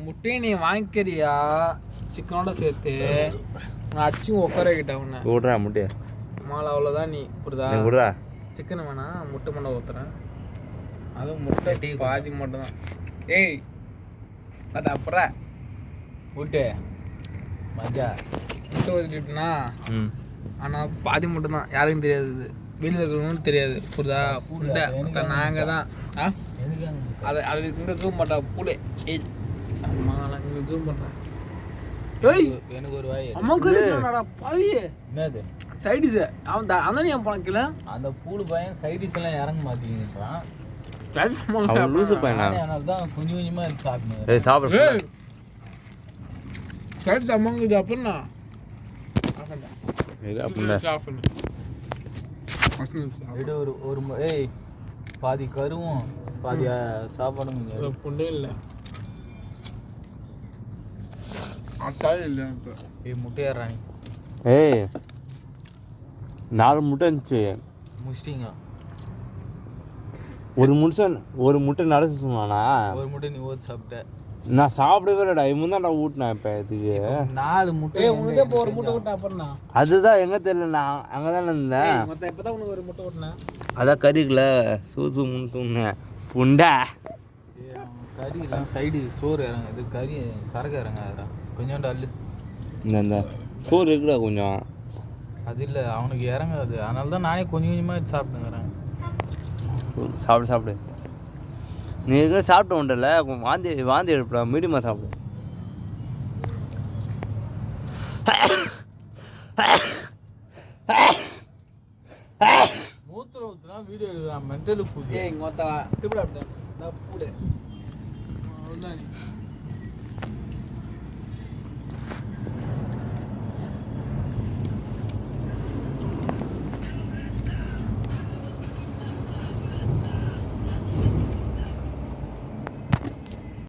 முட்டையை நீ வாங்கிக்கிறியா சிக்கனோட சேர்த்து நான் அச்சும் உட்கார கிட்ட உன்னை விட்றா முட்டையை மாலை அவ்வளோதான் நீ புரியுதா விட்றா சிக்கன் வேணாம் முட்டை மண்டை ஊற்றுறேன் அதுவும் முட்டை டீ பாதி மட்டும் தான் ஏய் பட் அப்புறம் விட்டு மஜா முட்டை ஊற்றிட்டுனா ஆனால் பாதி மட்டும் தான் யாருக்கும் தெரியாது இது வெளியில் இருக்கிறவங்களும் தெரியாது புரியுதா புண்டை நாங்கள் தான் அது இங்கே ஜூம் பண்ணுறா புடே ஏய் அம்மா நான் இங்கே ஜூம் பண்ணுறேன் ஏய் எனக்கு ஒரு வாய் அம்மாக்கு பவியே என்னது சைடிஸு அவன் அதான் என் பணக்கில் அந்த பூடு பையன் சைடிஸ் எல்லாம் இறங்க மாட்டேங்கிறான் லூசு பையனா அதனால தான் கொஞ்சம் கொஞ்சமாக எடுத்து சாப்பிடணும் சாப்பிடு சைடிஸ் அம்மாங்க இது அப்படின்னா விட ஒரு ஏய் பாதி கருவும் பாதி சாப்பாடும் புண்டே இல்லை அட்டாவே இல்லை ஏய் முட்டையாடுறானி ஏய் 4 முட்டை இருந்துச்சு முடிச்சிட்டிங்க ஒரு முட்டை நடச்சு சொன்னானா ஒரு முட்டை நீ ஓட்டு சாப்பிட்ட நான் சாப்பிடவே இல்லைடா இவன் ஊட்டினேன் இப்போ இதுக்கு 4 முட்டை உனக்கு இப்போ ஒரு முட்டை விட்டா அப்புறம் அதுதான் எங்கே தெரியல நான் அங்கே தானே இருந்தேன் இப்போ தான் உனக்கு ஒரு முட்டை விட்டினேன் அதான் கறிக்கல சூசு முன்னுனேன் புண்டா கறி எல்லாம் சைடு சோறு இறங்க இது கறி சரக்கு இறங்காதா கொஞ்சோண்டு அல்லு இந்த சோறு இருக்குடா கொஞ்சம் அது இல்லை அவனுக்கு இறங்காது அதனால தான் நானே கொஞ்சம் கொஞ்சமாக எடுத்து சாப்பிட்டுங்கிறேன் சாப்பிடு நீ இருக்கிற சாப்பிட்டு உண்டல வாந்தி எடுப்பா மீடியமாக சாப்பிடு மூத்திர ஊற்றுனா வீடியோ எடுக்கிறான் மென்டலு பூஜை இங்கே மொத்தம் திருப்பி அப்படிதான் பூடு அவ்வளோதான்